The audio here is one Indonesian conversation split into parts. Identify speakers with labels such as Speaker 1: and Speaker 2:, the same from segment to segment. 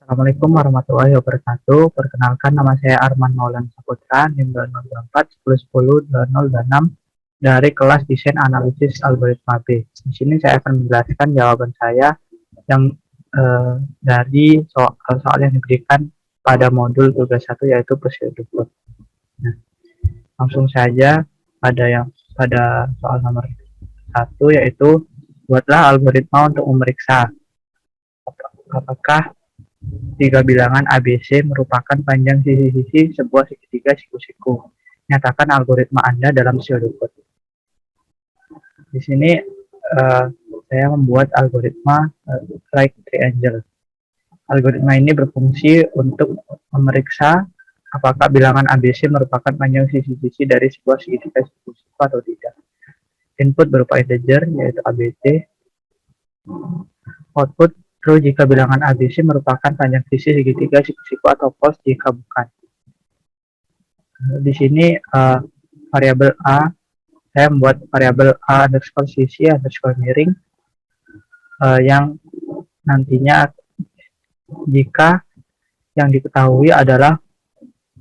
Speaker 1: Assalamualaikum warahmatullahi wabarakatuh. Perkenalkan, nama saya Arman Maulana Saputra, NIM 2024 1010 dari kelas Desain Analisis Algoritma B. Di sini saya akan menjelaskan jawaban saya yang dari soal yang diberikan pada modul tugas 1, yaitu prosedur code. Nah, langsung saja pada soal nomor 1, yaitu buatlah algoritma untuk memeriksa apakah tiga bilangan ABC merupakan panjang sisi-sisi sebuah segitiga siku-siku. Nyatakan algoritma Anda dalam pseudocode. Di sini saya membuat algoritma right triangle. Algoritma ini berfungsi untuk memeriksa apakah bilangan ABC merupakan panjang sisi-sisi dari sebuah segitiga siku-siku atau tidak. Input berupa integer, yaitu ABC. Output true jika bilangan ABC merupakan panjang sisi segitiga siku-siku atau false jika bukan. Di sini variabel A, saya membuat variabel A underscore sisi underscore miring yang nantinya jika yang diketahui adalah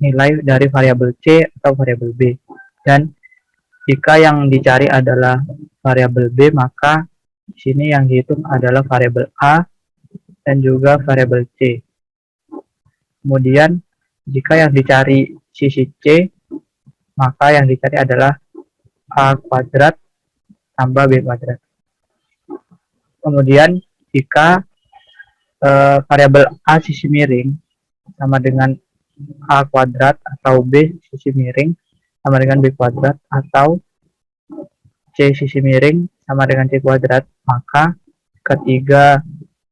Speaker 1: nilai dari variabel C atau variabel B, dan jika yang dicari adalah variabel B, maka di sini yang dihitung adalah variabel A dan juga variabel C. Kemudian jika yang dicari sisi C, maka yang dicari adalah A kuadrat tambah B kuadrat. Kemudian jika variabel A sisi miring sama dengan A kuadrat atau B sisi miring sama dengan B kuadrat atau C sisi miring sama dengan C kuadrat, maka ketiga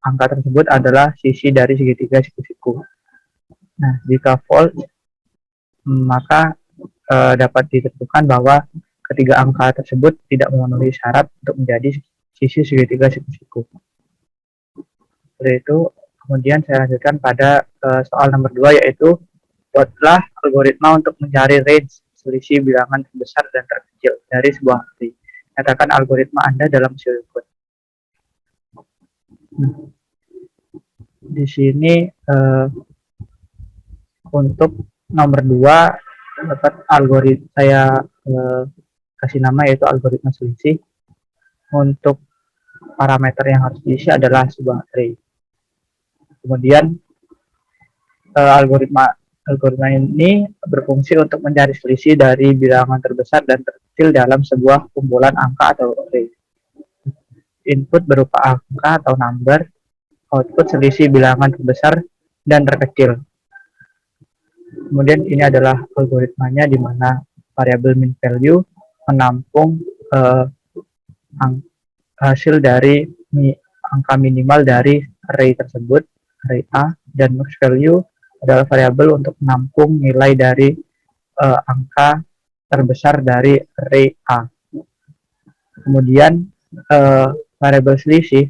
Speaker 1: angka tersebut adalah sisi dari segitiga siku-siku. Nah, jika false, maka dapat ditentukan bahwa ketiga angka tersebut tidak memenuhi syarat untuk menjadi sisi segitiga siku-siku. Seperti itu. Kemudian saya lanjutkan pada soal nomor 2, yaitu buatlah algoritma untuk mencari range selisih bilangan terbesar dan terkecil dari sebuah array. Katakan algoritma Anda dalam pseudocode. Di sini untuk nomor 2 dapat algoritma saya kasih nama yaitu algoritma selisih. Untuk parameter yang harus diisi adalah sebuah array. Kemudian algoritma ini berfungsi untuk mencari selisih dari bilangan terbesar dan terkecil dalam sebuah kumpulan angka atau array. Input berupa angka atau number, output selisih bilangan terbesar dan terkecil. Kemudian ini adalah algoritmanya, di mana variabel min value menampung hasil dari angka minimal dari array tersebut, array A, dan max value adalah variabel untuk menampung nilai dari angka terbesar dari array A. Kemudian variabel selisih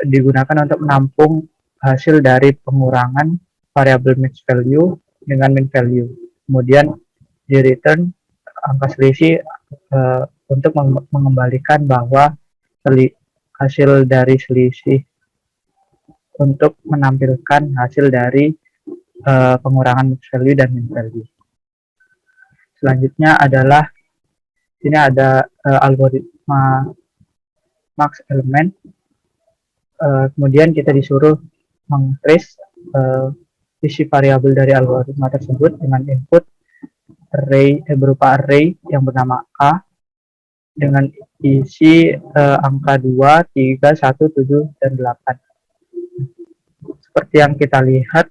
Speaker 1: digunakan untuk menampung hasil dari pengurangan variabel max value dengan min value. Kemudian di return angka selisih untuk mengembalikan bahwa hasil dari selisih untuk menampilkan hasil dari pengurangan max value dan min value. Selanjutnya adalah ini ada algoritma max element. Kemudian kita disuruh mengtrace isi variabel dari algoritma tersebut dengan input berupa array yang bernama A dengan isi angka 2, 3, 1, 7, dan 8. Seperti yang kita lihat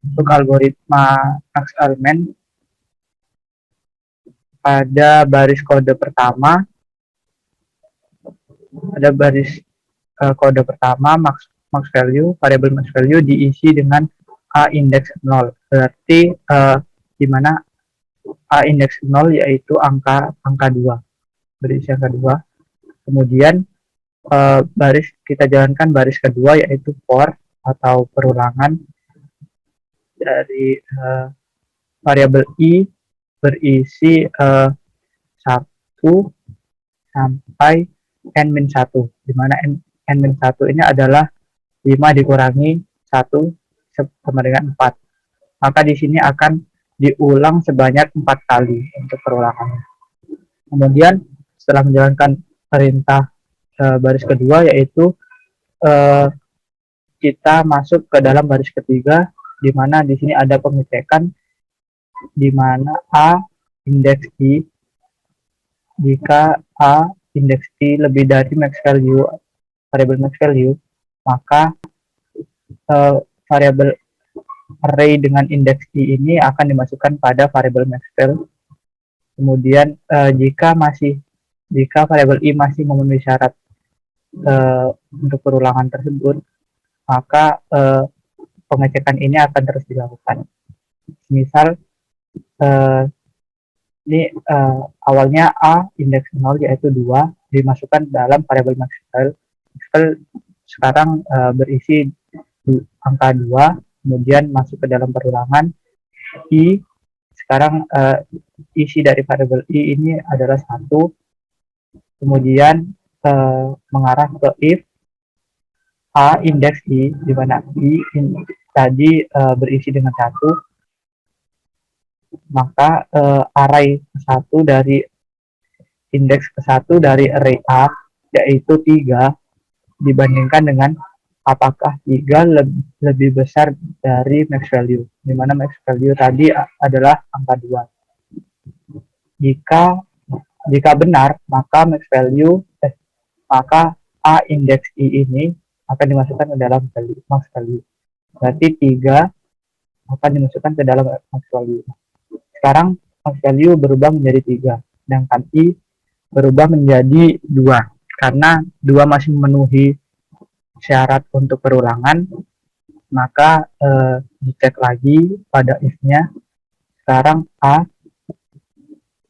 Speaker 1: untuk algoritma max element, pada baris kode pertama max value, variabel max value diisi dengan A indeks 0. Berarti di mana A indeks 0 yaitu angka 2. Berisi angka 2. Kemudian kita jalankan baris kedua, yaitu for atau perulangan dari variabel I berisi 1 sampai n-1, di mana n-1 ini adalah 5 dikurangi 1 sama dengan 4. Maka di sini akan diulang sebanyak 4 kali untuk perulangannya. Kemudian setelah menjalankan perintah baris kedua, yaitu kita masuk ke dalam baris ketiga, di mana di sini ada pengecekan di mana A indeks I, jika A indeks I lebih dari max value variable max value, maka variabel array dengan indeks I ini akan dimasukkan pada variabel max value. Kemudian jika variabel I masih memenuhi syarat untuk perulangan tersebut, maka pengecekan ini akan terus dilakukan. Misal ini awalnya A indeks 0 yaitu 2 dimasukkan dalam variabel max value. Sekarang berisi angka 2, kemudian masuk ke dalam perulangan I. Sekarang isi dari variabel I ini adalah 1, kemudian mengarah ke if A indeks I, di mana I tadi berisi dengan 1, maka array 1 dari indeks ke-1 dari array A, yaitu 3, dibandingkan dengan apakah 3 lebih besar dari max value, di mana max value tadi adalah angka 2. Jika benar, maka max A indeks I ini akan dimasukkan ke dalam max value. Berarti 3 akan dimasukkan ke dalam max value. Sekarang max value berubah menjadi 3, sedangkan I berubah menjadi 2. Karena 2 masih memenuhi syarat untuk perulangan, maka dicek lagi pada if-nya. Sekarang A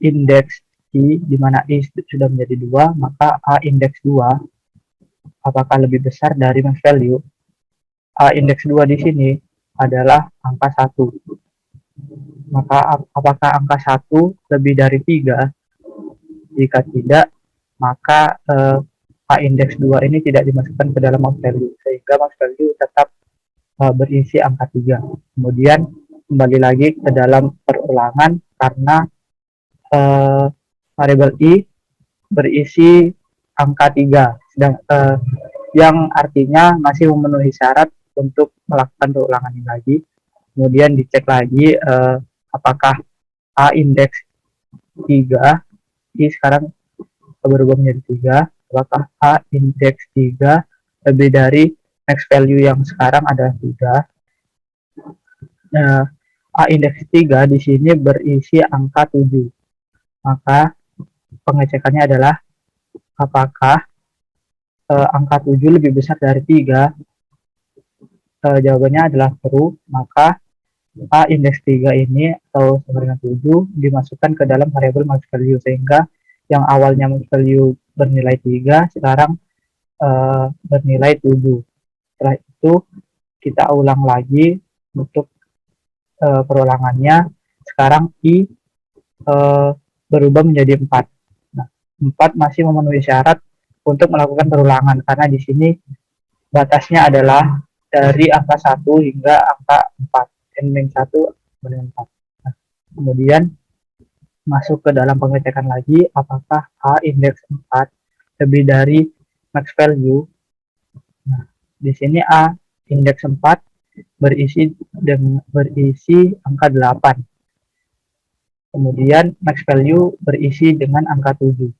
Speaker 1: indeks I, di mana I sudah menjadi 2, maka A indeks 2 apakah lebih besar dari max value? A indeks 2 di sini adalah angka 1. Maka apakah angka 1 lebih dari 3? Jika tidak, maka A indeks 2 ini tidak dimasukkan ke dalam max value, sehingga max value tetap berisi angka 3. Kemudian kembali lagi ke dalam perulangan karena variabel I berisi angka 3, yang artinya masih memenuhi syarat untuk melakukan perulangan ini lagi. Kemudian dicek lagi apakah A indeks 3, I sekarang berubah menjadi 3, apakah A indeks 3 lebih dari max value yang sekarang adalah 3. A indeks 3 di sini berisi angka 7. Maka pengecekannya adalah apakah angka 7 lebih besar dari 3. Jawabannya adalah true, maka A indeks 3 ini atau sama dengan 7 dimasukkan ke dalam variabel max value, sehingga yang awalnya max value bernilai 3 sekarang bernilai 7. Setelah itu kita ulang lagi untuk perulangannya. Sekarang I berubah menjadi 4. Nah, 4 masih memenuhi syarat untuk melakukan perulangan karena di sini batasnya adalah dari angka 1 hingga angka 4, n-1 dengan 4. Nah, kemudian masuk ke dalam pengecekan lagi apakah A indeks 4 lebih dari max value. Nah, di sini A indeks 4 berisi angka 8. Kemudian max value berisi dengan angka 7.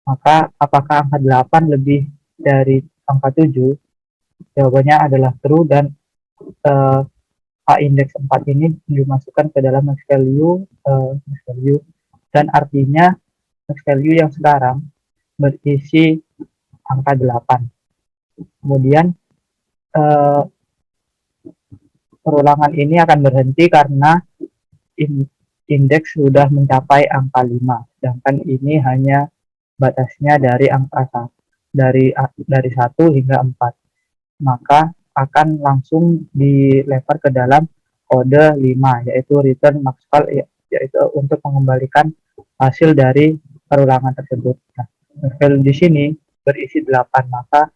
Speaker 1: Maka apakah angka 8 lebih dari angka 7? Jawabannya adalah true, dan A indeks 4 ini dimasukkan ke dalam max value, dan artinya max value yang sekarang berisi angka 8. Kemudian perulangan ini akan berhenti karena indeks sudah mencapai angka 5, sedangkan ini hanya batasnya dari angka dari 1 hingga 4. Maka akan langsung dilempar ke dalam kode 5, yaitu return max val, yaitu untuk mengembalikan hasil dari perulangan tersebut. Nah, value di sini berisi 8, maka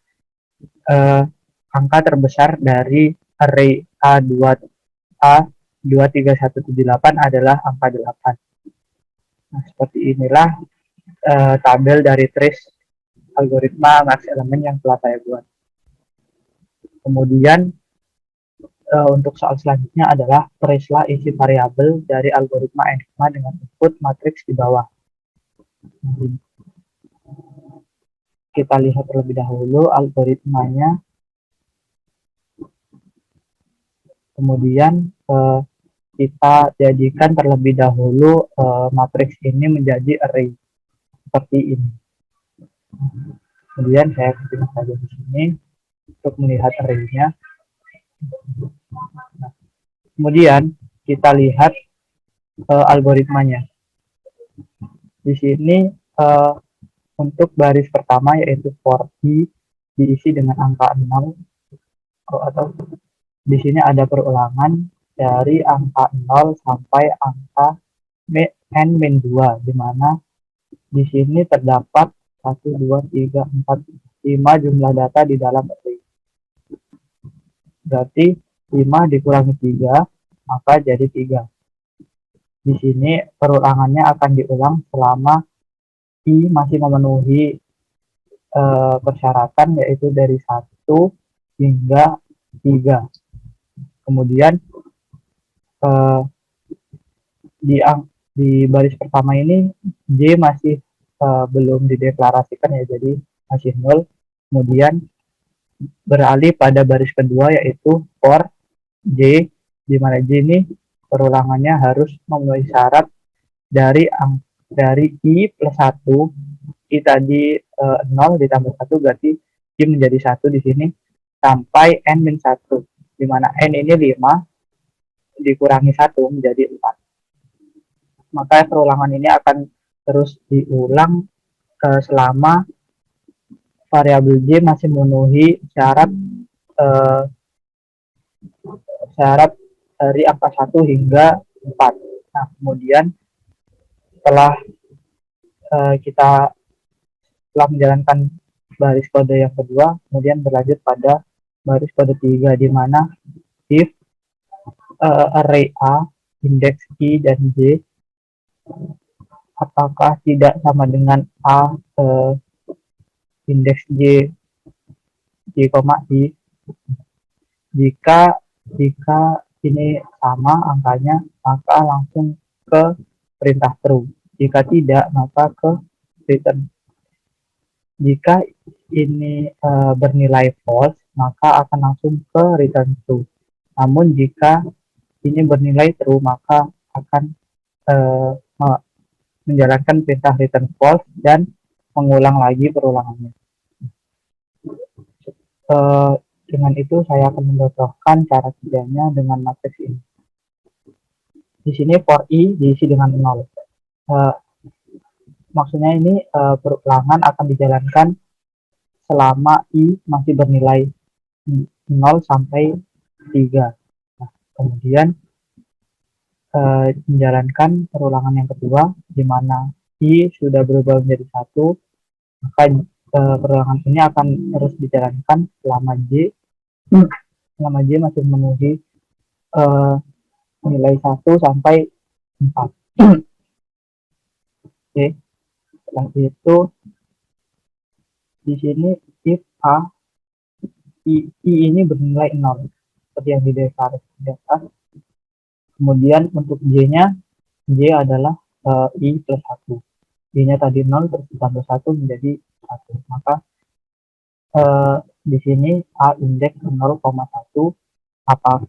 Speaker 1: angka terbesar dari array A23178 adalah angka 8. Nah, seperti inilah tabel dari trace algoritma max elemen yang telah saya buat. Kemudian untuk soal selanjutnya adalah tracelah isi variabel dari algoritma Enigma dengan input matriks di bawah. Kita lihat terlebih dahulu algoritmanya. Kemudian kita jadikan terlebih dahulu matriks ini menjadi array seperti ini. Kemudian saya ketik saja di sini untuk melihat array-nya. Nah, kemudian kita lihat algoritmanya. Di sini untuk baris pertama yaitu for i diisi dengan angka 0 atau di sini ada perulangan dari angka 0 sampai angka n-2, di mana di sini terdapat 1, 2, 3, 4, 5 jumlah data di dalam array. Berarti 5 dikurangi 3, maka jadi 3. Di sini perulangannya akan diulang selama i masih memenuhi persyaratan, yaitu dari 1 hingga 3. Kemudian di baris pertama ini J masih belum dideklarasikan ya, jadi masih 0. Kemudian beralih pada baris kedua yaitu for J, di mana J ini perulangannya harus memenuhi syarat dari i plus 1, i tadi 0 ditambah 1 berarti i menjadi 1 di sini, sampai n-1, di mana n ini 5 dikurangi 1 menjadi 4. Maka perulangan ini akan terus diulang selama variabel J masih memenuhi syarat dari angka 1 hingga 4. Nah, kemudian setelah kita menjalankan baris kode yang kedua, kemudian berlanjut pada baris kode 3, di mana if array A, indeks I dan J apakah tidak sama dengan A indeks J, I. Jika ini sama angkanya, maka langsung ke perintah true. Jika tidak, maka ke return. Jika ini bernilai false, maka akan langsung ke return true. Namun jika ini bernilai true, maka akan menjalankan perintah return false dan mengulang lagi perulangannya. Dengan itu saya akan mencontohkan cara kerjanya dengan matriks ini. Di sini for i diisi dengan 0. Maksudnya ini perulangan akan dijalankan selama i masih bernilai 0 sampai 3. Nah, kemudian menjalankan perulangan yang kedua, di mana i sudah berubah menjadi 1, maka perulangan ini akan terus dijalankan selama J masih memenuhi nilai 1 sampai 4. Oke. Setelah itu di sini if i ini bernilai 0 seperti yang dideklarasikan. Kemudian untuk J-nya, J adalah i plus 1. I-nya tadi 0 terus ditambah 1 menjadi 1. Maka di sini A indeks 0,1 apakah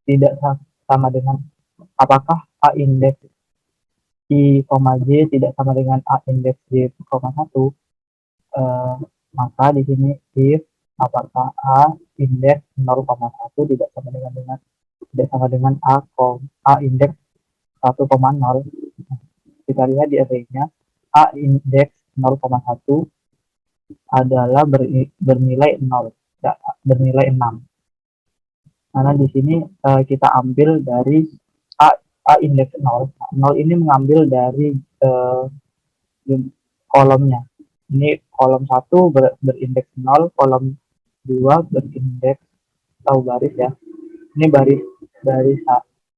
Speaker 1: tidak sama dengan A indeks I, J tidak sama dengan A indeks J, 1, maka di sini if apakah A indeks 0,1 tidak sama dengan A indeks 1,0. Kita lihat di array-nya, A indeks 0,1 adalah bernilai 0, bernilai 6. Karena di sini kita ambil dari A indeks 0. 0 ini mengambil dari kolomnya. Ini kolom 1 berindeks 0, kolom 2 berindeks atau baris ya. Ini baris baris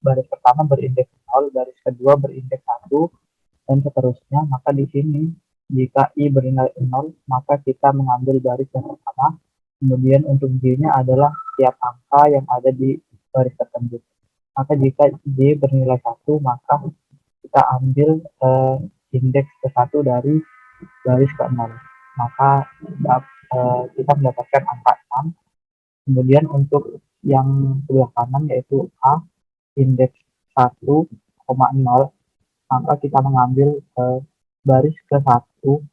Speaker 1: baris pertama berindeks 0, baris kedua berindeks 1, dan seterusnya. Maka di sini jika I bernilai 0, maka kita mengambil baris yang pertama. Kemudian untuk J-nya adalah setiap angka yang ada di baris tersebut. Maka jika J bernilai 1, maka kita ambil indeks ke-1 dari baris ke-0. Maka kita mendapatkan angka 6. Kemudian untuk yang sebelah kanan yaitu A indeks 1,0, maka kita mengambil baris ke-1,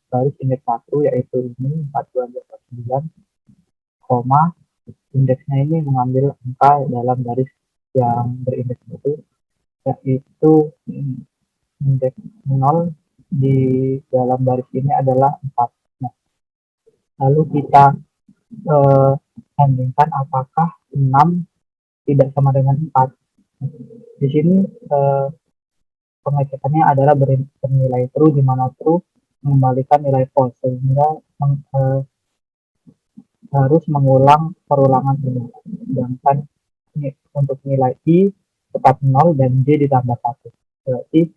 Speaker 1: baris indeks 1 yaitu ini 4229, koma indeksnya ini mengambil angka dalam baris yang berindeks itu, yaitu indeks 0 di dalam baris ini adalah 4. Nah, lalu kita bandingkan apakah 6 tidak sama dengan 4. Di sini pengecekannya adalah bernilai true, di mana true mengembalikan nilai false, sehingga harus mengulang perulangan ini. Sedangkan untuk nilai I tetap 0 dan J ditambah 1. Berarti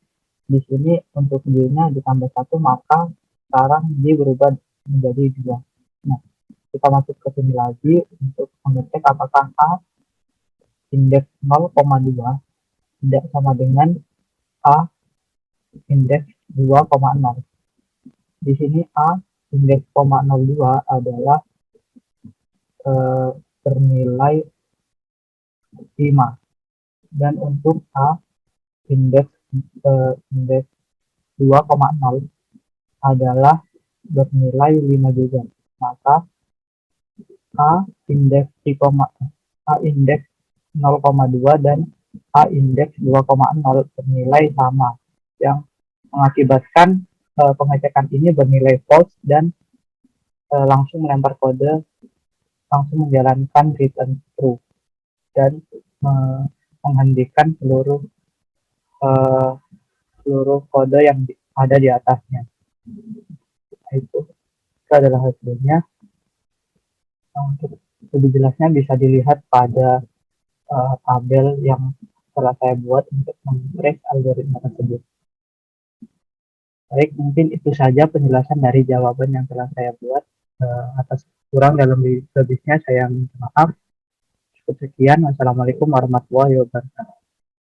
Speaker 1: di sini untuk J-nya ditambah 1, maka sekarang J berubah menjadi 2. Nah, kita masuk ke sini lagi untuk mengecek apakah A indeks 0,2 tidak sama dengan A indeks 2,0. Di sini A indeks 0,02 adalah bernilai 5, dan untuk A indeks 2,0 adalah bernilai 5 juga. Maka A indeks 0,2 dan A indeks 2,0 bernilai sama, yang mengakibatkan pengecekan ini bernilai false dan langsung melempar kode, langsung menjalankan return true dan menghentikan seluruh kode yang ada di atasnya. Itu adalah hasilnya. Untuk lebih jelasnya bisa dilihat pada tabel yang telah saya buat untuk mengtrace algoritma tersebut. Baik, mungkin itu saja penjelasan dari jawaban yang telah saya buat. Atas kurang dalam lebihnya saya minta maaf. Cukup sekian. Wassalamualaikum warahmatullahi wabarakatuh.